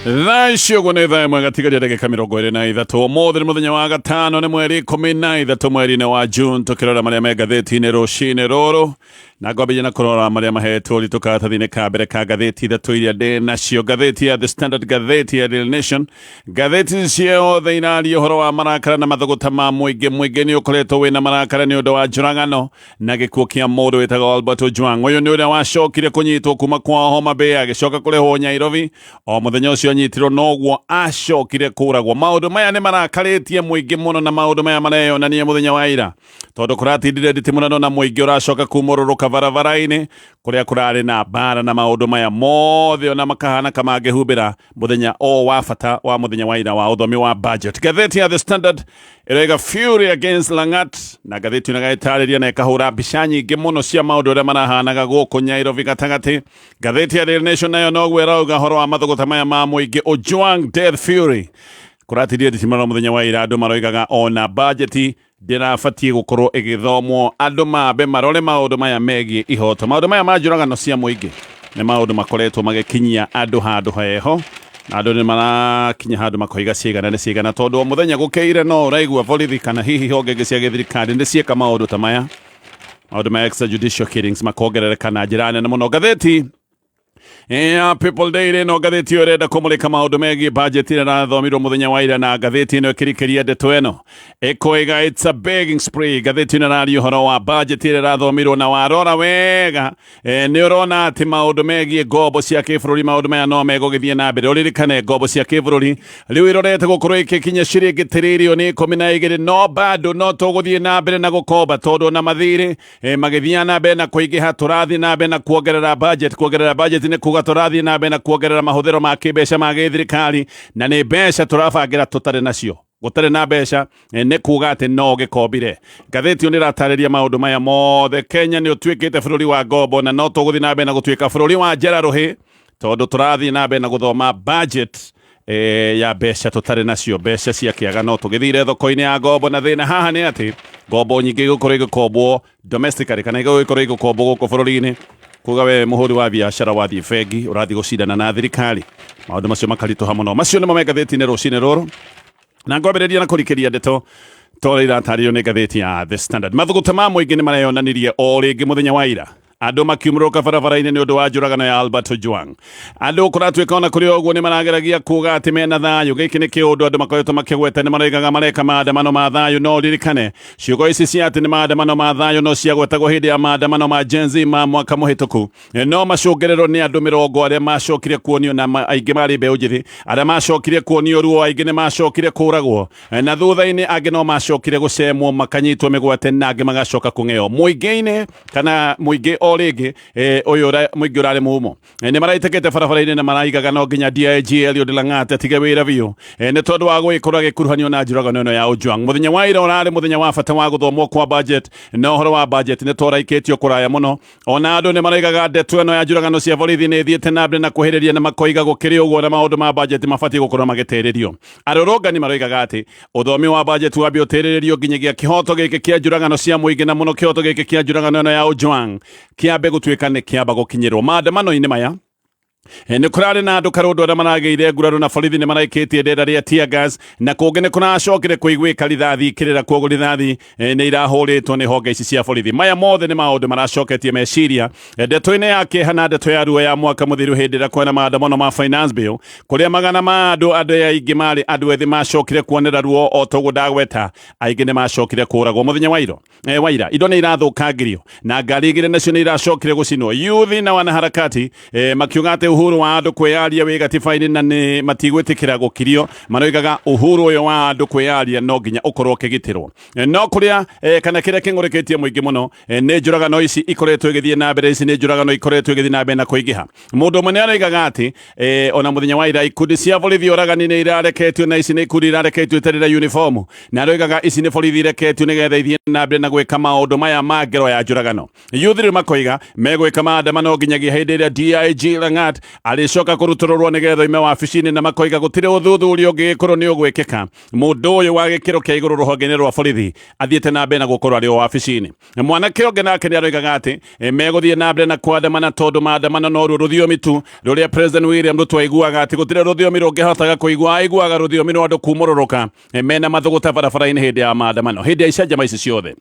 Thacio gå nä thaa ĩmwe gatigaria ndagĩka 23 ũmũthĩ nĩ mũthenya wa gatano nĩ mweri 13 mweri-inĩ wa June tũkĩrora marĩa me ngathĩti-inĩ rũcinĩ rũrũ na ngwambĩrĩria na kũrora marĩa mahetwo ũritũ karatathi-inĩ ka mbere ka ngathĩti ithatũ iria ndĩ nacio. Ngathĩti ya The Standard, ngathĩti ya Daily Nation, ngathĩti ciothe iraria ũhoro wa marakara na mathuguta ma mũingĩ. Mũingĩ nĩ ũkoretwo wĩna marakara nĩ ũndũ wa njũragano na gĩkuũ kĩa mũndũ wĩtagwo Albert Ojwang. Ũyũ nĩ ũrĩa wacokire kũnyitwo kuma kwa Homa Bay agĩcoka kũrehwo Nairobi. O mũthenya ũcio anyitirwo noguo acokire kũragwo. Maũndũ maya nĩ marakarĩtie mũingĩ mũno na maũndũ maya mareyonania mũthenya wa ira, tondũ kũratindire nditimũrano na mũingĩ ũracoka kumũrũrũka barabara-inĩ kũrĩa kũrarĩ na mbara na maũndũ maya mothe ona makahana kamangĩhumbĩra mũthenya o wa bata wa mũthenya wa ira wa ũthomi wa budget. Ngathĩti ya The Standard ĩraiga fury against Langat, na ngathĩti ĩgagĩtarĩria na ĩkahũra mbica nyingĩ mũno cia maũndũ ũrĩa marahanaga gũkũ Nairobi gatagatĩ. Ngathĩti ya Daily Nation nayo noguo ĩrauga ũhoro wa mathuguta maya ma mũingĩ, Ojwang death fury. Kũratirie nditimũrano mũthenya wa ira, andũ maroigaga ona budget ndĩrabatiĩ gũkorwo ĩgĩthomwo, andũ mambe marore maũndũ maya megiĩ ihoto. Maũndũ maya ma njũragano cia mũingĩ nĩ maũndũ makoretwo magĩkinyia andũ handũ heho, na andũ nĩ marakinya handũ makoiga ciaigana nĩ ciaigana, tondũ o mũthenya gũkĩire no ũraigua borithi kana hihi honge ingĩ cia gĩthirikari nĩ ciĩka maũndũ ta maya, maũndũ ma extrajudicial killings makongerereka na njĩra nene mũno. Ngathĩti People Daily no ngathĩti ĩyo ĩrenda kũmũrĩka maũndũ megiĩ budget ĩrĩa ĩrathomirwo mũthenya wa ira, na ngathĩti ĩno ĩkĩrikĩria ndeto ĩno ĩkoiga it's a begging spree. Ngathĩti ĩno ĩraria ũhoro wa budget ĩrĩa ĩrathomirwo, na warora wega nĩ ũrona atĩ maũndũ megiĩ ngombo cia kĩbũrũri, maũndũ maya no megũgĩthiĩ na mbere. Ũririkane ngombo cia kĩbũrũri rĩu ĩrorete gũkorwo ĩgĩkinya ciringi tiririoni 12, no bado no tũgũthiĩ na mbere na gũkomba, tondũ na mathirĩ magĩthiĩ na mbere na kũingĩha, tũrathiĩ na mbere na kuongerera budget. Kuongerera budget nĩ kuga tũrathiĩ na mbere na kuongerera mahũthĩro ma kĩmbeca ma gĩthirikari, na nĩ mbeca tũrabangĩra tũtarĩ nacio. Gũtarĩ na mbeca nĩ kuga atĩ no gĩkombire. Ngathĩti ĩyo nĩ ĩratarĩria maũndũ maya mothe. Kenya nĩ ũtuĩkĩte bũrũri wa ngombo, na no tũgũthiĩ na mbere na gũtuĩka bũrũri wa njara rũhĩ, tondũ tũrathiĩ na mbere na gũthoma budget ya mbeca tũtarĩ nacio. Mbeca cia kĩaga no tũgĩthire thoko-inĩ ya ngombo, na thĩna haha nĩ atĩ ngombo nyingĩ igũkorwo igĩkombwo domestically kana igũkorwo igĩkombwo gũkũ bũrũri-inĩ. Kuga we mũhũri wa biacara wathiĩ bengi ũrathiĩ gũcindana na thirikari, maũndũ macio makaritũha mũno. Macio nĩmo me ngathĩti-inĩ rũcinĩ rũrũ, na ngwambĩrĩria na kũrikĩria ndeto tondũ iratarĩrio nĩ ngathĩti ya The Standard. Mathuguta ma mũingĩ nĩ mareyonanirie o rĩngĩ mũthenya wa ira, andũ makiumũrũka barabara-inĩ nĩ ũndũ wa njũragano ya Albert Ojwang. Andũ kũratuĩka ona kũrĩ ũguo nĩ marageragia kuga atĩ mena thayũ. Gĩkĩ nĩ kĩũndũ andũ makoretwo makĩgweta, nĩ maroigaga mareka maandamano ma thayũ, no ririkane ciugo ici cia atĩ nĩ maandamano ma thayũ no ciagwetagwo hĩndĩ ya maandamano ma Gen Z ma mwaka mũhĩtũku. No macũngĩrĩrwo nĩ andũ mĩrongo arĩa macokire kuonio, na aingĩ marĩ mbeũ njĩthĩ, arĩa macokire kuonio ruo, aingĩ nĩ macokire kũragwo, na thutha-inĩ angĩ no macokire gũcemwo makanyitwo mĩgwate, na angĩ magacoka kũng'eo. Mũingĩ-inĩ kana mũingĩ o rĩngĩ ũyũ mũingĩ ũrarĩ mũmo nĩ maraitekete barabara-inĩ na maraigaga no nginya DIG Eliud Langat atige wĩra biũ nĩ tondũ wa gũgĩkorwo agĩkuruhanio na njũragano ĩno ya Ojwang. Mũthenya wa ira ũrarĩ mũthenya wa bata wa gũthomwo kwa budget, na ũhoro wa budget nĩ tũraikĩtio kũraya mũno. Ona andũ nĩ maraigaga ndeto ĩno ya njũragano cia borithi nĩ ĩthiĩte na mbere na kũhĩrĩria, na makoiga gũkĩrĩ ũguo na maũndũ ma budget mabatiĩ gũkorwo magĩtĩrĩrio. Arũrũngani maroigaga atĩ ũthomi wa budget wambie ũtĩrĩrio nginyagia kĩhoto gĩkĩ kĩa njũragano cia mũingĩ, na mũno kĩhoto gĩkĩ kĩa njũragano ĩno ya Ojwang kĩambe gũtuĩka nĩ kĩamba gũkinyĩrwo. Maandamano-inĩ maya nĩ kũrarĩ na andũ karũndũ arĩa maragĩire nguraro, na borithi nĩ maraikĩtie ndera rĩa tear gas, na kũngĩ nĩ kũracokire kũiguĩka rithathi ikĩrĩra, kuoguo rithathi nĩ irahũrĩtwo nĩ honge ici cia borithi. Maya mothe nĩ maũndũ maracoketie meciria ndeto-inĩ ya kĩeha na ndeto ya ruo ya mwaka mũthiru hĩndĩ ĩrĩa kwena maandamano ma finance bill, kũrĩa magana ma andũ aingĩ marĩ andũ ethĩ macokire kuonera ruo o toguo ndagweta, aingĩ nĩ macokire kũragwo mũthenya wa ira. Indo nĩ irathũkangirio na ngari igĩrĩ nacio nĩ iracokire gũcinwo. Yuthi na wanaharakati makiuga atĩ uhuru wa andũ kwĩyaria wĩ gatiba-inĩ na nĩ matigwĩtĩkĩra gũkirio. Maroigaga uhuru ũyũ wa andũ kwĩyaria no nginya ũkorwo ũkĩgitĩrwo. No kũrĩa kana kĩrĩa kĩng'ũrĩkĩtie mũingĩ mũno nĩ njũragano ici ikoretwo igĩthiĩ na mbere, ici nĩ njũragano ikoretwo igĩthiĩ na mbere na kũingĩha. Mũndũ ũmwe nĩ aroigaga atĩ ona mũthenya wa ira ikundi cia borithi ũragani nĩ irareketio, na ici nĩ ikundi irareketio itarĩ na uniform, na aroigaga ici nĩ borithi ireketio nĩgetha ithiĩ na mbere na gwĩka maũndũ maya ma ngero ya njũragano. Yuthi rĩu makoiga megwĩka maandamano nginyagia hĩndĩ ĩrĩa DIG Langat alicoka kurutororwo nigetha ime wabici-inĩ na makoiga gutire uthuthuria ungigikorwo ni ugwikika mundu uyu wa gikiro kia iguru ruhonge-inĩ rwa borithi athiĩte na mbere na gukorwo ari o wabici-inĩ. Mwanake ũngĩ nake nĩ aroigaga atĩ megũthiĩ na mbere na kwandamana tondũ maandamano no ruo rũthiomi tu rũrĩa President William Ruto aiguaga atĩ gũtirĩ rũthiomi rũngĩhotaga kũigua, aiguaga rũthiomi rwa andũ kumũrũrũka mena mathuguta barabara-inĩ hĩndĩ ya maandamano, hĩndĩ ya icanjama ici ciothe.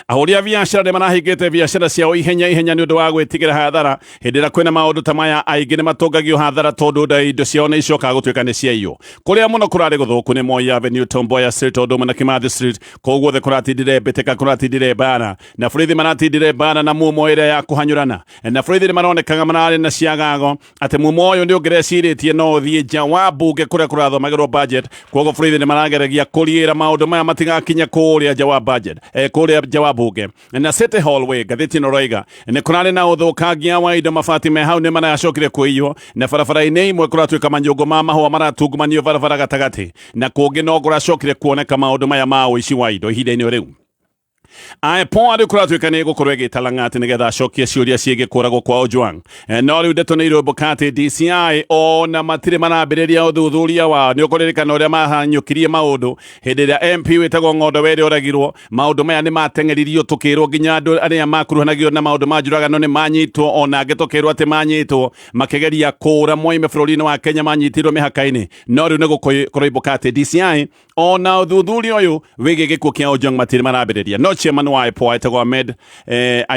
Ahũri a biacara nĩ marahingĩte biacara ciao ihenya nĩ ũndũ wa gwĩtigĩra hathara hĩndĩ ĩrĩa kwĩna maũndũ ta maya. Aingĩ nĩ matũngagio hathara tondũ indo ciao nĩ icokaga gũtuĩka nĩ ciaiywo. Kũrĩa mũno kũrarĩ gũthũku nĩ Moi Avenue, Tom Mboya Street, o ũndũ ũmwe na Kimathi Street. Kũu guothe kũratindire mbĩtĩka, kũratindire mbara, na borithi maratindire mbara na mumo ĩrĩa ya kũhanyũrana. Na borithi nĩ maronekaga mararĩ na ciagago atĩ mumo ũyũ nĩ ũngĩrecirĩtie no ũthiĩ nja wa mbunge kũrĩa kũrathomagĩrwo budget. Koguo borithi nĩ marageragia kũriĩra maũndũ maya matigakinya kũrĩa nja wa budget, kũrĩa nja wa mbunge. Na City Hallway gathĩti ĩno roiga nĩ kũrarĩ na ũthũkangia wa indo, mabati me hau nĩ maracokire kũiywo, na barabara-inĩ imwe kũratuĩka manyũngũ ma mahũa maratungumaniyo barabara gatagatĩ, na kũngĩ no kũracokire kuoneka maũndũ maya ma ũici wa indo ihinda-inĩ rĩu. IPOA rĩu kũratuĩka nĩ gũkorwo ĩgĩtalanga atĩ nĩgetha acokie ciũria ciĩgiĩ kũragwo kwa Ojwang. No rĩu ndeto nĩ irũmbũka atĩ DCI ona matirĩ marambĩrĩria ũthuthuria wao. Nĩ ũkũririkana ũrĩa mahanyũkirie maũndũ hĩndĩ ĩrĩa MP wĩtagwo Ng'ondo Werĩ oragirwo. Maũndũ maya nĩ mateng'eririo, tũkĩrwo nginya andũ arĩa makuruhanagio na maũndũ ma njũragano nĩ manyitwo, ona angĩ tũkĩrwo atĩ manyitwo makĩgeria kũũra moime bũrũri-inĩ wa Kenya, manyitirwo mĩhaka-inĩ. No rĩu nĩ kũroimbũka atĩ DCI ona ũthuthuria ũyũ wĩgiĩ gĩkuũ kĩa Ojwang matirĩ marambĩrĩria. No chairman wa IPOA etagwo Ahmed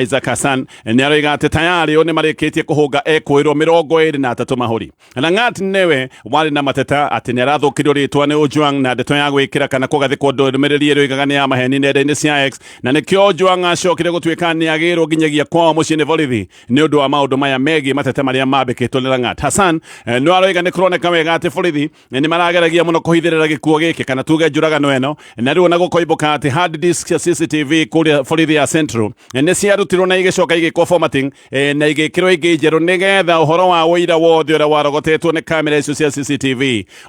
Isaac Hassan nĩ aroiga atĩ tayari o nĩ marĩkĩtie kũhũnga ekũĩrwo 23 mahũri. Na Ng'ati nĩwe warĩ na mateta atĩ nĩ arathũkirio rĩtwa nĩ Ojwang, na ndeto ya gwĩkĩra kana kũgathĩkwo ndũmĩrĩri ĩroigaga nĩ ya maheni nenda-inĩ cia X, na nĩkĩo Ojwang acokire gũtuĩka nĩ agĩrwo nginyagia kwao mũciĩ nĩ borithi nĩ ũndũ wa maũndũ maya megiĩ mateta marĩa mambĩkĩtwo nĩ Ng'ati. Hassan nĩ aroiga nĩ kũroneka wega atĩ borithi nĩ marageragia mũno kũhithĩrĩra gĩkuũ gĩkĩ kana tuge njũragano ĩno, na rĩu ona gũkoimbũka atĩ hard disk cia CCTV kũrĩa borithi ya Central nĩ ciarutirwo na igĩcoka igĩkwo formatting na igĩkĩrwo ingĩ njerũ nĩgetha ũhoro wa ũira wothe ũrĩa warogotetwo nĩ kamera icio cia CCTV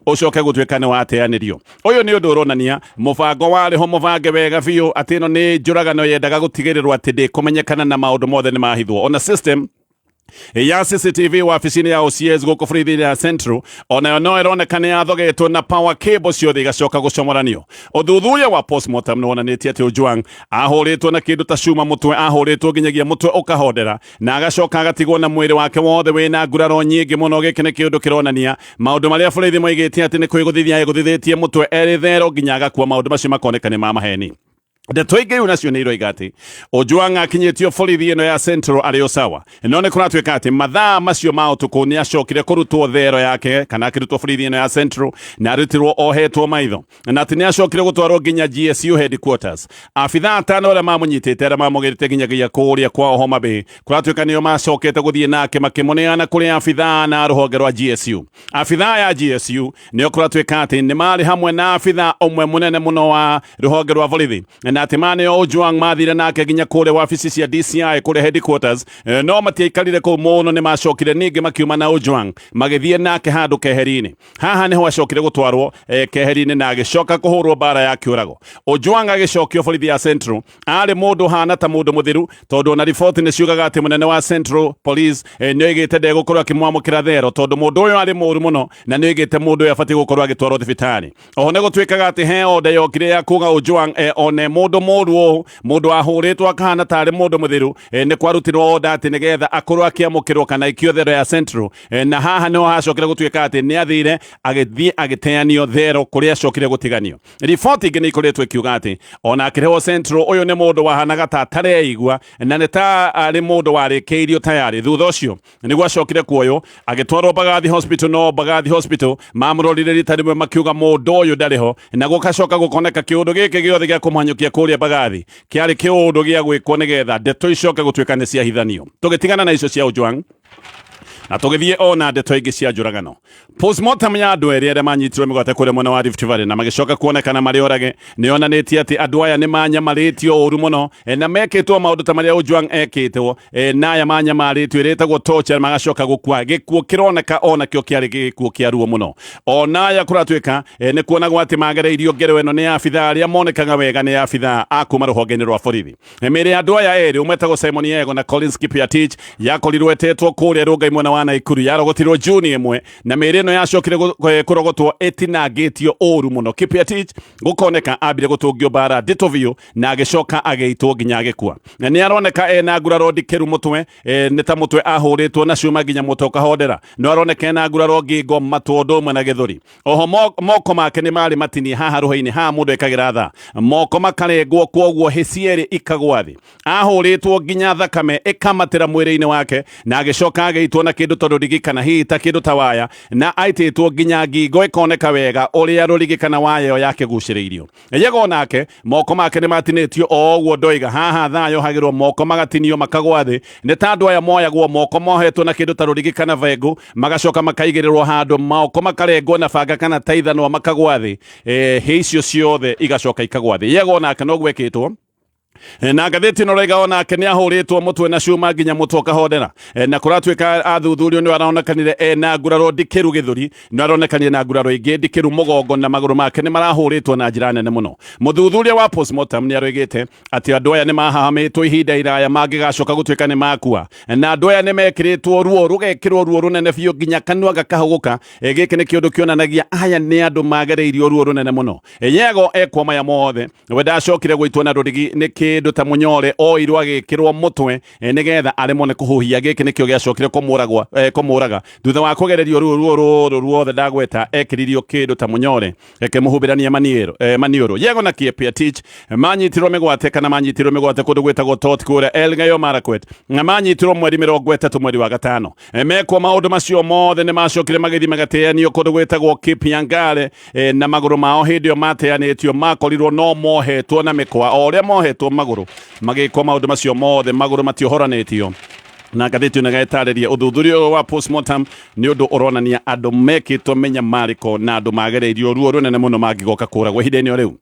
ũcoke gũtuĩka nĩ wateanĩrio. Ũyũ nĩ ũndũ ũronania mũbango warĩ ho mũbange wega biũ atĩ ĩno nĩ njũragano yendaga gũtigĩrĩrwo atĩ ndĩkũmenyekana na maũndũ mothe nĩ mahithwo. Ona system ya CCTV wabici-inĩ ya OCS gũkũ bũrũri-inĩ ya Central onayo no ĩroneka nĩ yathogetwo na power cable ciothe igacoka gũcomoranio. Ũthuthuria wa Postmortem nĩ wonanĩtie atĩ Ojwang ahũrĩtwo na kĩndũ ta cuma mũtwe, ahũrĩtwo nginyagia mũtwe ũkahondera, na agacoka agatigwo na mwĩrĩ wake wothe wĩna nguraro nyingĩ mũno. Gĩkĩ nĩ kĩndũ kĩronania maũndũ marĩa bũrũri moigĩte atĩ nĩ kwĩgũthithia egũthithĩtie mũtwe erĩ therũ nginya agakua. Maũndũ macio makoneka nĩ ma maheni. Ndeto ingĩ rĩu nacio nĩ iroiga atĩ Ojwang akinyĩtio borithi ĩno ya Central arĩ o sawa. No nĩ kũratuĩka atĩ mathaa macio ma ũtukũ nĩ acokire kũrutwo thero yake kana akĩrutwo borithi ĩno ya Central na arutirwo ohetwo maitho, na atĩ nĩ acokire gũtwarwo nginya GSU headquarters. Abithaa atano arĩa mamũnyitĩte arĩa mamũgĩrĩte nginyagia kũrĩa kwao Homa Bay kũratuĩka nĩo macokete gũthiĩ nake makĩmũneana kũrĩ abithaa na rũhonge rwa GSU. Abithaa ya GSU nĩo kũratuĩka atĩ nĩ marĩ hamwe na abithaa ũmwe mũnene mũno wa rũhonge rwa borithi, na atĩ mane Ojwang mathire nake nginya kũrĩa wabici cia DCI kũrĩa headquarters. No matiaikarire kũu mũno, nĩ macokire ningĩ makiuma na Ojwang magĩthiĩ nake handũ keheri-inĩ. Haha nĩho acokire gũtwarwo keheri-inĩ na agĩcoka kũhũrwo mbara ya kĩũrago. Ojwang agĩcokio borithi ya Central arĩ mũndũ hana ta mũndũ mũthiru, tondũ ona riboti nĩ ciugaga atĩ mũnene wa Central Police nĩ oigĩte ndegũkorwo akĩmwamũkĩra thero tondũ mũndũ ũyũ arĩ mũru mũno, na nĩ oigĩte mũndũ ũyũ abatiĩ gũkorwo agĩtwarwo thibitarĩ. Oho nĩ gũtuĩkaga atĩ he onda yokire ya kuuga Ojwang one mũndũ mũndũ ahũrĩtwo akahana tarĩ mũndũ mũthiru nĩ kwarutirwo onda atĩ nĩgetha akorwo akĩamũkĩrwo kana ikio thero ya Central. Na haha nĩho hacokire gũtuĩka atĩ nĩ athire agĩthiĩ agĩteanio thero kũrĩa acokire gũtiganio. Riboti ingĩ nĩ ikoretwo ikiuga atĩ ona akĩrehwo Central ũyũ nĩ mũndũ wahanaga ta atareigua na nĩ ta arĩ mũndũ warĩkĩirio tayari. Thutha ũcio nĩguo acokire kuoywo agĩtwarwo Mbagathi Hospital. No Mbagathi Hospital mamũrorire rita rĩmwe makiuga mũndũ ũyũ ndarĩ ho, na gũgacoka gũkoneka kĩũndũ gĩkĩ gĩothe gĩa kũmũhanyũkia kũrĩa Mbagathi kĩarĩ kĩũndũ gĩa gwĩkwo nĩgetha ndeto icoke gũtuĩka nĩ ciahithanio. Tũgĩtigana na icio cia Ojwang na tũgĩthiĩ ona ndeto ingĩ cia njũragano. Postmortem ya andũ erĩ arĩa manyitirwo mĩgwate kũrĩa mwena wa Rift Valley na magĩcoka kuonekana marĩ orage nĩ yonanĩtie atĩ andũ aya nĩ manyamarĩtio ũru mũno na mekĩtwo maũndũ ta marĩa Ojwang ekĩtwo, na aya manyamarĩtio ĩrĩtagwo torture, magacoka gũkua. Gĩkuũ kĩroneka onakĩo kĩarĩ gĩkuũ kĩa ruo mũno. Ona aya kũratuĩka nĩ kuonagwo atĩ magereirio ngero ĩno nĩ abithaa arĩa monekaga wega nĩ abithaa a kuma rũhonge-inĩ rwa borithi. Mĩĩrĩ ya andũ aya erĩ, ũmwe etagwo Simon Yego na Collins Kipiatich, yakorirwo etetwo kũrĩa rũngai mwena wa Naikuru yarogotirwo Juni imwe na mĩĩrĩ ĩno yacokire kũrogotwo ĩtinangĩtio ũru mũno. Kiprotich gũkoneka ambire gũtũngio bara nditũ biũ na agĩcoka agĩitwo nginya agĩkua. Na nĩ aroneka ena nguraro ndikĩru mũtwe, nĩ ta mũtwe ahũrĩtwo na cuma nginya mũtwe ũkahondera. No aroneka ena nguraro ngingo matũ ũndũ ũmwe na gĩthũri. Oho moko make nĩ marĩ matinie haha rũhĩ-inĩ haha mũndũ ekagĩra tha, moko makarengwo kwoguo hĩ cierĩ ikagwa thĩ. Ahũrĩtwo nginya thakame ĩkamatĩra mwĩrĩ-inĩ wake na agĩcoka agĩitwo na kĩndũ ta rũrigi kana hihi ta kĩndũ ta waya na aitĩtwo nginya ngingo ĩkoneka wega ũrĩa rũrigi kana waya ĩyo yakĩgucĩrĩirio. Yego nake moko make nĩ matinĩtio o ũguo ndoiga haha thayo hagĩrwo moko magatinio makagwa thĩ. Nĩ ta andũ aya moyagwo moko mohetwo na kĩndũ ta rũrigi kana vengu magacoka makaigĩrĩrwo handũ moko makarengwo na banga kana taithanwa makagwa thĩ, hĩ icio ciothe igacoka ikagwa thĩ. Yego nake no gwekĩtwo na ngathĩti ĩno raiga onake nĩ ahũrĩtwo mũtwe na cuma nginya mũtwe ũkahondera. Na kũratuĩka athuthurio nĩ aronekanire ena nguraro ndikĩru gĩthũri, nĩ aronekanire na nguraro ingĩ ndikĩru mũgongo na magũrũ make nĩ marahũrĩtwo na njĩra nene mũno. Mũthuthuria wa Postmortem nĩ aroigĩte atĩ andũ aya nĩ mahahamĩtwo ihinda iraya mangĩgacoka gũtuĩka nĩ makua, na andũ aya nĩ mekĩrĩtwo ruo, rũgekĩrwo ruo rũnene biũ nginya kanua gakahũgũka. Gĩkĩ nĩ kĩũndũ kĩonanagia aya nĩ andũ magereirio ruo rũnene mũno. Yego ekwo maya mothe we ndacokire gũitwo na rũrigi nĩ kĩndũ ta mũnyore oirwo agĩkĩrwo mũtwe nĩgetha aremwo nĩ kũhuhia. Gĩkĩ nĩkĩo gĩacokire kũmũraga thutha wa kũgererio ruo rũrũ ruothe ndagweta ekĩririo kĩndũ ta mũnyore kĩmũhumbĩrania maniũrũ. Yego na Kiprotich manyitirwo mĩgwate kana manyitirwo mĩgwate kũndũ gwĩtagwo Tot kũrĩa Elgeyo Marakwet na manyitirwo mweri 30 mweri wa gatano. Mekwo maũndũ macio mothe nĩ macokire magĩthiĩ magateanio kũndũ gwĩtagwo Kipyangale na magũrũ mao hĩndĩ ĩyo mateanĩtio makorirwo no mohetwo na mĩkwa o ũrĩa mohetwo magũrũ magĩkwo maũndũ macio mothe magũrũ matiohoranĩtio. Na ngathĩti ĩno ĩgatarĩria ũthuthuria wa Postmortem nĩ ũndũ ũronania andũ mekĩtwo menyamarĩko na andũ magereirio ruo rũnene mũno mangĩgoka kũragwo ihinda-inĩ rĩu.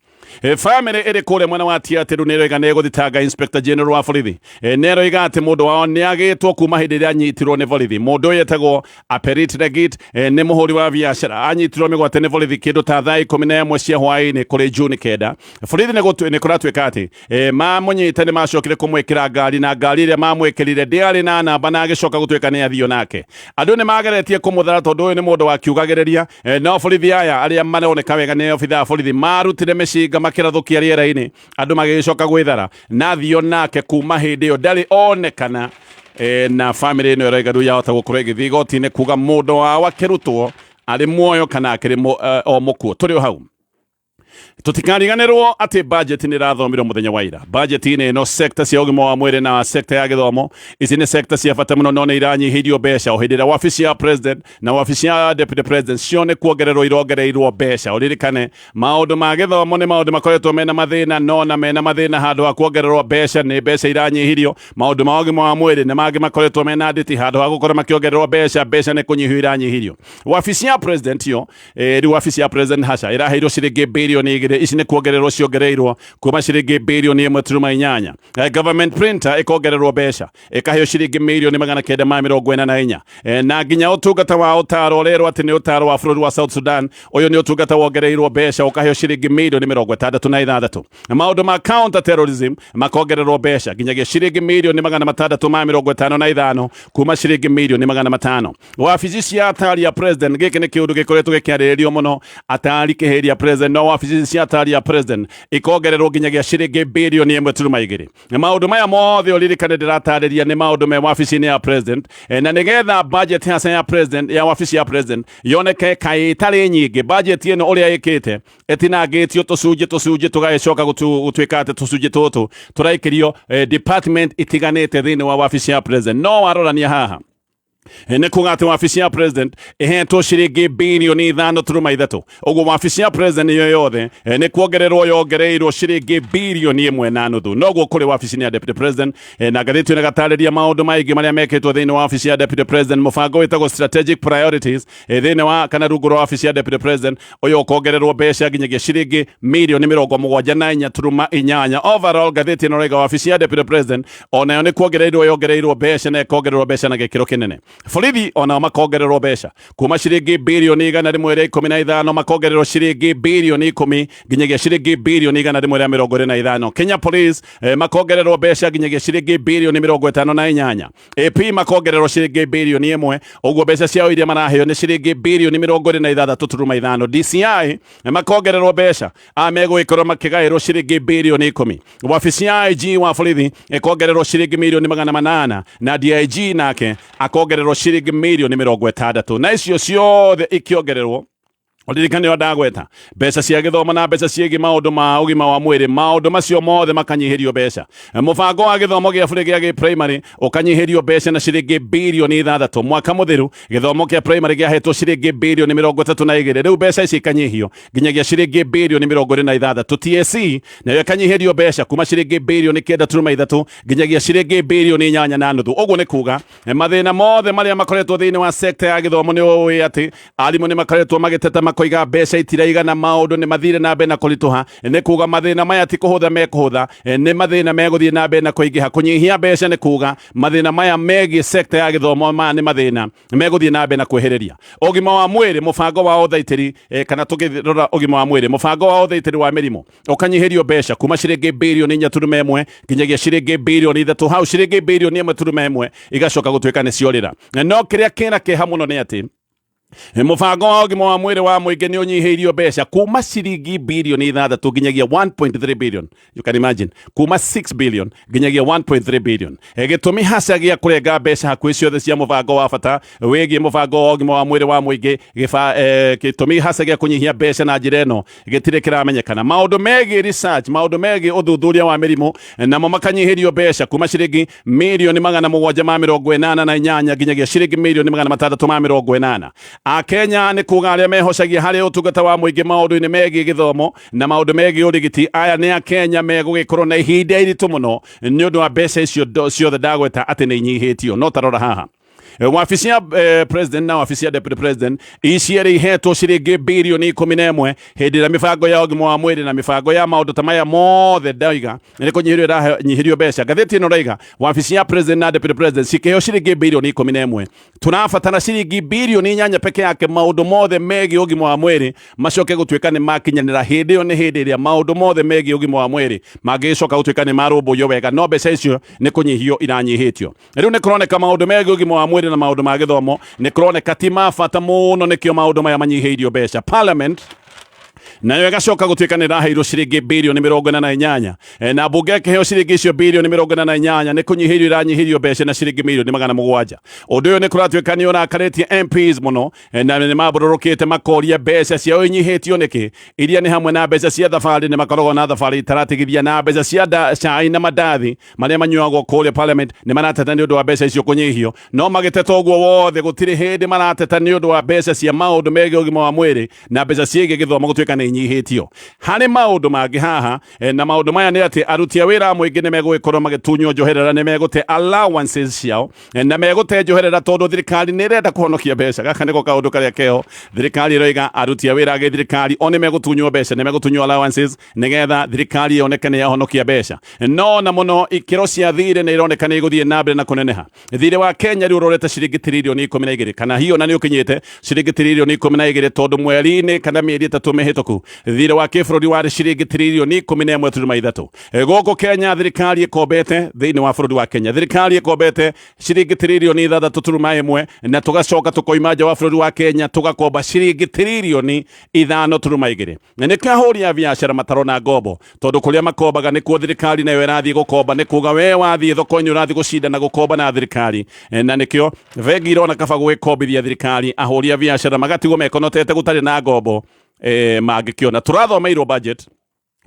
Family ĩrĩ kũrĩa mwena wa Tiatĩru nĩ ĩroiga nĩ ĩgũthitanga Inspector General wa borithi. Nĩ ĩroiga atĩ mũndũ wao nĩ agĩtwo kuma hĩndĩ ĩrĩa anyitirwo nĩ borithi. Mũndũ ũyũ etagwo Aperit Regit nĩ mũhũri wa biacara, anyitirwo mĩgwate nĩ borithi kĩndũ ta thaa 11 cia hwaĩ-inĩ kũrĩ Juni 9. Borithi nĩ kũratuĩka atĩ mamũnyita nĩ macokire kũmwĩkĩra ngari na ngari ĩrĩa mamwĩkĩrire ndĩarĩ na namba na agĩcoka gũtuĩka nĩ athio nake. Andũ nĩ mageretie kũmũthara tondũ ũyũ nĩ mũndũ wa kiugagĩrĩria. No borithi aya arĩa maroneka wega nĩ obithaa borithi marutire mĩcinga makĩrathũkia rĩera-inĩ, andũ magĩcoka gwĩthara na thio nake kuma hĩndĩ ĩyo ndarĩ onekana. Na family ĩno ĩroiga rĩu yahota gũkorwo ĩgĩthiĩ igoti-inĩ kuga mũndũ wao akĩrutwo arĩ muoyo kana akĩrĩ o mũkuo. Tũrĩ o hau tutikariganĩrwo atĩ budget nĩ ĩrathomirwo mũthenya wa ira. Budget-inĩ ĩno sector cia ũgima wa mwĩrĩ na sector ya gĩthomo ici nĩ sector cia bata mũno, no nĩ iranyihirio mbeca o hĩndĩ ĩrĩa wabici ya president na wabici ya deputy president cio nĩ kuongererwo irongereirwo mbeca. Ũririkane maũndũ ma gĩthomo nĩ maũndũ makoretwo mena mathĩna, no na mena mathĩna handũ ha kuongererwo mbeca nĩ mbeca iranyihirio. Maũndũ ma ũgima wa mwĩrĩ nĩ mangĩ makoretwo mena nditi handũ ha gũkorwo makĩongererwo mbeca nĩ kũnyihio iranyihirio. Wabici ya president yo rĩu wabici ya president haca ĩraheirwo ciringi birioni 2 ici nĩ kuongererwo ciongereirwo kuma ciringi birioni 1.8. Government printer ĩkongererwo mbeca ĩkaheo ciringi mirioni 944 na nginya ũtungata wa ũtaro ũrerwo atĩ nĩ ũtaro wa bũrũri wa South Sudan ũyũ nĩ ũtungata wongereirwo mbeca ũkaheo ciringi mirioni 66. Maũndũ ma counter terrorism makongererwo mbeca nginyagia ciringi mirioni 655 kuma ciringi mirioni 500. Wabici cia atari ya president gĩkĩ nĩ kĩũndũ gĩkoretwo gĩkĩarĩrĩrio mũno, atari kĩhĩria president no wabici cia atari ya president ikongererwo nginyagia ciringi birioni 1.2. Maũndũ maya mothe ũririkane ndĩratarĩria nĩ maũndũ me wabici-inĩ ya president, na nĩgetha budget ya president ya wabici ya president yoneke kaĩ itarĩ nyingĩ. Budget ĩno ũrĩa ĩkĩte ĩtinangĩtio tũcunjĩ tũgagĩcoka gũtuĩka atĩ tũcunjĩ tũtũ tũraikĩrio department itiganĩte thĩinĩ wa wabici ya president. No warorania haha nĩ kuga atĩ wabici ya president ĩhetwo ciringi birioni 5.3. Ũguo wabici ya president yo yothe nĩ kuongererwo yongereirwo ciringi birioni 1.5. Noguo kũrĩ wabici ya deputy president. Na ngathĩti ĩno ĩgatarĩria maũndũ maingĩ marĩa mekĩtwo thĩinĩ wa wabici ya deputy president. Mũbango wĩtagwo strategic priorities thĩinĩ wa kana rungu rwa wabici ya deputy president ũyũ ũkongererwo mbeca nginyagia ciringi mirioni 74.8. Overall ngathĩti ĩno ĩroiga wabici ya deputy president onayo nĩ kuongereirwo yongereirwo mbeca na ĩkongererwo mbeca na gĩkĩro kĩnene. borithi ona makongererwo mbeca kuma ciringi birioni 115 makongererwo ciringi birioni 10 nginyagia ciringi birioni 125. Kenya Police makongererwo mbeca nginyagia ciringi birioni 58. AP makongererwo ciringi birioni 1 uguo mbeca ciao iria maraheo ni ciringi birioni 26.5. DCI makongererwo mbeca megwikorwo makigairwo ciringi birioni 10. Wabici ya IG wa borithi ikongererwo ciringi milioni 800 na DIG nake akongererwo ciringi milioni 60. Na icio ciothe ikiongererwo Odirikane ndagweta mbeca cia githomo na mbeca ciegi maundu ma ugima wa mwiri maundu macio mothe makanyihirio mbeca. Mubango wa githomo gia bure gia primary ukanyihirio mbeca na ciringi birioni 6 mwaka muthiru. Githomo kia primary gia hetwo ciringi birioni 32. Riu mbeca ici ikanyihio nginyagia ciringi birioni 26. TSC nayo ikanyihirio mbeca kuma ciringi birioni 9.3 nginyagia ciringi birioni 8.5. Uguo ni kuuga mathina mothe maria makoretwo thiini wa sector ya githomo ni uwi ati arimu ni makoretwo magiteta koiga mbeca itiraigana maundu ni mathire na mbere na kurituha ni kuuga mathina maya ti kuhutha mekuhutha ni mathina meguthie na mbere na kuingiha kunyihia mbeca ni kuuga mathina maya megi sector ya githomo ma ni mathina meguthie na mbere na kwehereria ugima wa mwiri mubango wa uthaitiri kana tukirora ugima wa mwiri mubango wa uthaitiri wa mirimo ukanyihirio mbeca kuma ciringi birioni 4.1 nginyagia ciringi birioni 3 hau ciringi birioni 1.1 igacoka gutuika ni ciorira no kiria kina kiha muno ni ati mubango wa ugima wa mwiri wa muingi ni unyihiirio mbeca kuma ciringi birioni 6 nginyagia 1.3 billion. You can imagine kuma 6 billion nginyagia 1.3 billion. Gitumi hasa gia kurenga mbeca hakuhi ciothe cia mubango wa bata wigie mubango wa ugima wa mwiri wa muingi gitumi hasa gia kunyihia mbeca na njira ino gitire kiramenyekana. Maundu megi research maundu megi uthuthuria wa mirimo namo makanyihirio mbeca kuma ciringi milioni 788 nginyagia ciringi milioni 680. Akenya ni kuuga aria mehocagia hari utungata wa muingi maundu-ini megi githomo na maundu megi urigiti aya ni Akenya megugikorwo na ihinda iritu muno ni undu wa mbeca icio ciothe ndagweta ati ni inyihitio no tarora haha. Wabici ya president na wabici ya deputy president iciere ihetwo ciringi birioni 11 hindi ya mibango ya ugima wa mwiri na mibango ya maundu ta maya mothe ndaiga ni kunyihirio mbeca. Gatheti ino raiga wabici ya president na deputy president cikiheo ciringi birioni 11. Tunabatara ciringi birioni 8 peke yake maundu mothe megi ugima wa mwiri macoke gutuika ni makinyanira hindi yo ni hindi iria maundu mothe megi ugima wa mwiri magicoka gutuika ni marumbuyo wega no mbeca icio ni kunyihio iranyihitio. Riu ni kuroneka maundu megi ugima wa mwiri na maundu ma githomo ni kuroneka ti mabata muno nikio maundu maya manyihiirio mbeca. Parliament nayo igacoka gutuika ni raheirwo ciringi birioni 48 na bunge kiheo ciringi icio birioni 48 ni kunyihirio iranyihirio mbeca na ciringi milioni 700. Undu uyu ni kuratuika ni urakaritie MPs muno na ni mabururukite makoria mbeca ciao inyihitio niki iria ni hamwe na mbeca cia thabari ni makoragwo na thabari itaratigithia na mbeca cia cai na mandathi maria manyuagwo kuria Parliament ni marateta ni undu wa mbeca icio kunyihio no magiteta uguo wothe gutiri hindi marateta ni undu wa mbeca cia maundu megi ugima wa mwiri na mbeca ciege githomo gutuika ni nyihitio. Hari maundu mangi haha na maundu maya ni ati aruti a wira muingi ni megwikorwo magitunywo njoherera ni megute allowances ciao na megute njoherera tondu thirikari ni irenda kuhonokia mbeca. Gaka niko kaundu karia keo thirikari iroiga aruti a wira age thirikari oni megutunywo mbeca ni megutunywo allowances nigetha thirikari yonekane yahonokia mbeca no na muno ikiro cia thire ni ironekana iguthie na mbere na kuneneha. Thire wa Kenya riu urorete ciringi trilioni 12 kana hiyo na ni ukinyite ciringi trilioni 12 tondu mweri-ini kana mieri 3 mihituku thire wa kibũrũri wa ciringi trilioni 11.3. Gũkũ Kenya thirikari ikombete thiini wa bũrũri wa Kenya thirikari ikombete ciringi trilioni 6.1 na tugacoka tukoima nja wa bũrũri wa Kenya tugakomba ciringi trilioni 5.2. Ni kahũri ya biashara matarona ngombo tondu kuria makombaga ni kuo thirikari nayo irathie gukomba ni kuga we wathie thoko-ini urathie gucinda na gukomba na thirikari na nikio vengi irona kaba gwikombithia thirikari ahũri a biashara magatigwo mekonotete gutari na ngombo magikiona. Turathomeirwo budget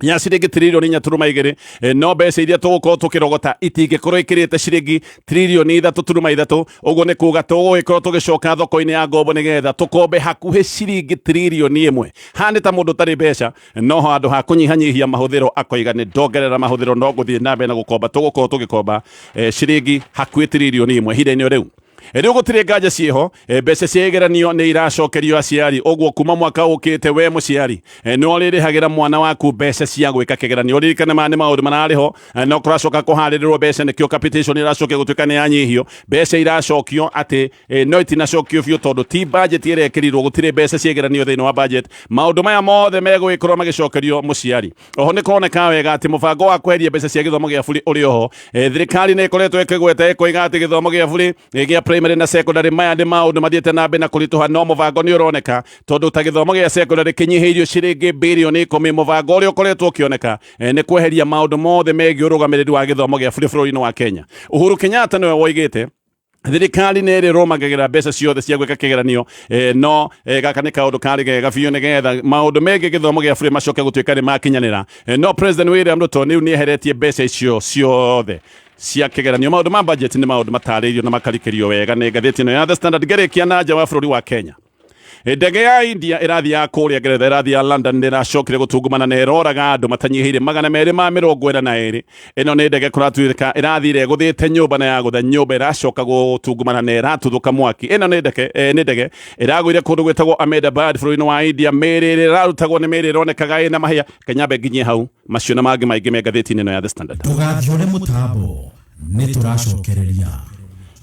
ya ciringi trilioni 4.2 no mbeca iria tugukorwo tukirogota itingikorwo ikirite ciringi trilioni 3.3. uguo ni kuga tugugikorwo tugicoka thoko-ini ya ngombo nigetha tukombe hakuhi ciringi trilioni 1. Hani ta mundu tari mbeca no handu ha kunyihanyihia mahuthiro akoiga ni ndongerera mahuthiro no guthie na mbere na gukomba tugukorwo tugikomba ciringi hakuhi trilioni 1 hinda-ini riu. riu gutire nganja cieho mbeca cia igeranio ni iracokerio aciari ogwo kuma mwaka ukite we muciari no ririhagira mwana waku mbeca cia gwika kigeranio ririkane mane maundu marariho no kuracoka kuharirirwo mbeca nikio capitation iracoke gutuika ni anyihio mbeca iracokio ati no itinacokio biu tondu ti budget irekirirwo gutire mbeca cia igeranio thiini wa budget maundu maya mothe megwikorwo magicokerio muciari oho ni kuroneka wega ati mubango wa kweheria mbeca cia githomo gia buri uri oho thirikari ni ikoretwo ikigweta ikoiga ati githomo gia buri gia primary na secondary maya ni maundu mathiete na mbe na kurituha no mubango ni uroneka tondu ta githomo gia secondary kinyihirio ciringi bilioni 10 mubango uri ukoretwo ukioneka ni kweheria maundu mothe megie urugamiriri wa githomo gia buri bũrũri-inĩ wa Kenya. Uhuru Kenyatta niwe woigite thirikari nä rä rå magagä mbeca ciothe cia gwä ka kä geranio no gaka nä kaå ndå karä gega biå nä getha maå ndå mengä gä thomo gä a bå rä macoke gå tuä ka nä makinyanä ra no President William Ruto nä u nä eheretie mbeca icio ciothe cia kä geranio maå ndå ma budget nä maå ndå matarä irio na makarä rio wega nä ngathä ä no ya The Standard ngerä kia na nja wa bå rũri wa Kenya. Ndege ya India irathi ya kuria Ngeretha irathi ya London niracokire gutungumana na iroraga andu matanyihire 242 ino ni ndege kuratuika irathire guthite nyumba na ya gutha nyumba iracoka gutungumana na iratuthuka mwaki ino ni ndege iragwire kundu gwetagwo Ahmedabad bũrũri-inĩ wa India mirire irarutagwo ni mirire ironekaga ina mahia Kenyambe nginye hau macio na mangi maingi me ngathĩti-inĩ ino ya The Standard. Tugathiore mutambo ni turacokereria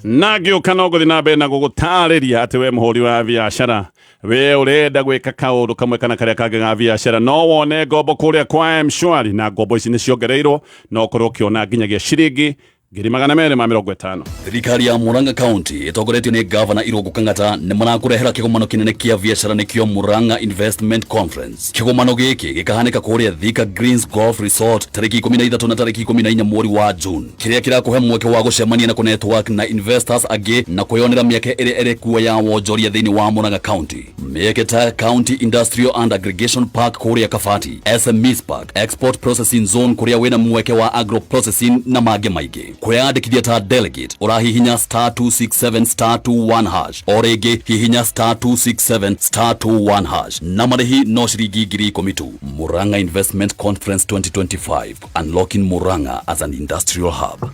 nagiuka no guthi na mbere na gugutariria ati we muhuri wa biashara we urenda gwika kaundu kamwe kana karia kangi ga biashara no wone ngombo kuria kwa M-Shwari na ngombo ici ni ciongereirwo no korwo kiona nginyagia ciringi 250. Thirikari ya Murang'a County itogoretio ni Governor Irungu Kang'ata ni marakurehera kigomano kinene kia biashara nikio Murang'a Investment Conference. Kigomano giki gikahanika kuria Thika Greens Golf Resort tariki 13 na tariki 14 mweri wa June. Kiria kirakuhe mweke wa gucemania na ku network na investors agi na kuyonera mieke iri kuwa ya wonjoria thiini wa Murang'a County. Mieke ta County Industrial and Aggregation Park kuria Kafati, SMEs Park, Export Processing Zone kuria wina mweke wa agro processing na mage maige. Kweyandikithia ta delegate urahihinya *267*21# orege hihinya *267*21# na marihi no ciringi 10,000. Murang'a Investment Conference 2025 unlocking Murang'a as an industrial hub.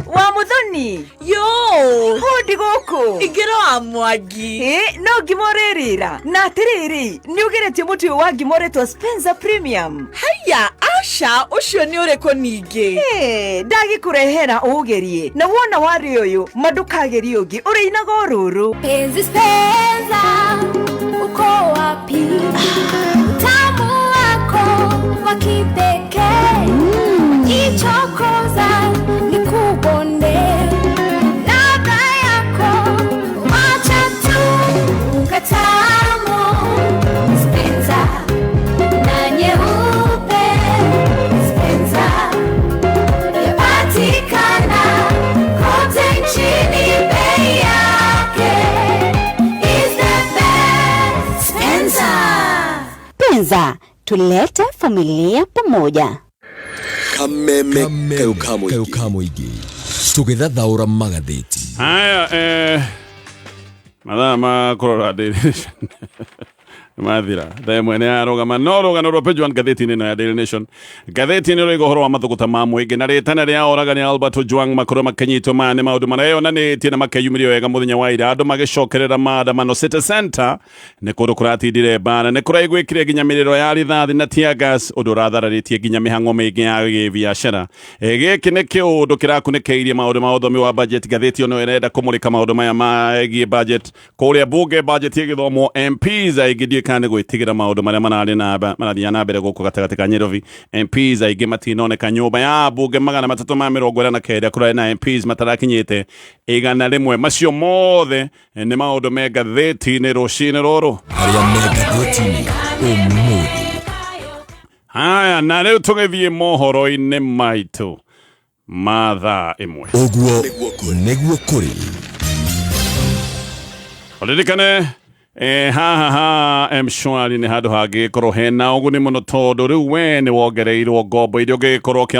Wa muthoni yo hodi goko igero amwagi no ngimorerira na tiriri ni ugeretie muti wa ngimoretwo Spencer Premium. haya asha ucio ni ureko ningi ndagi kurehera ugerie na wona wari uyu madukageri ungi uri inaga ururu penzi Spencer uko wapi tamu wako wa kipekee ichokoza nikubonde ladha yako wacha tu ukatamu Spencer na nyeupe Spencer yapatikana kote nchini bei yake is the best Spencer tulete familia pamoja. Kameme kayukamo igi tugithathaura magatheti haya madama kurora Daily Nation mathira thae mwene arogama no rogano rwapejwa ngatheti-inĩ ĩno ya Daily Nation. Ngatheti-inĩ ĩno ĩgo horo wa mathuguta ma mwĩingĩ na rĩtana rĩa oragani Albert Ojwang makorwo makanyitwo maya nĩ maũndũ mareyonanĩtie na makeyumĩrio wega mũthenya wa ira andũ magĩcokerera maandamano City Center nĩ kũndũ kũratindire mbara nĩ kũraigwĩkire nginya mĩrĩro ya rithathi na tear gas ũndũ ũrathararĩtie nginya mĩhang'o mĩingĩ ya gĩbiacara. Gĩkĩ nĩ kĩũndũ kĩrakunĩkĩirie maũndũ ma ũthomi wa budget. Ngatheti ĩno ĩrenda kũmũrĩka maũndũ maya megiĩ budget kũrĩa bunge budget ĩgĩthomwo MPs aingĩ kane gwitigira maundu maria marathia na mbere guku gatagati ka Nairobi. MPs aingĩ matinoneka nyumba ya bunge 349 kurari na MPs matarakinyite 100 macio mothe ni maundu me ngatheti-inĩ rũcinĩ rũrũ haria me ngatheti-inĩ ũmũthĩ. Haya na rĩu tũgĩthiĩ mohoro-inĩ maitũ mathaa ĩmwe ũguo nĩguo kũrĩ oririkane M-Shwari nĩ handũ hangĩkorwo hena ũguni mũno tondũ rĩu we nĩ wongereirwo ngombo iria ũngĩkorwo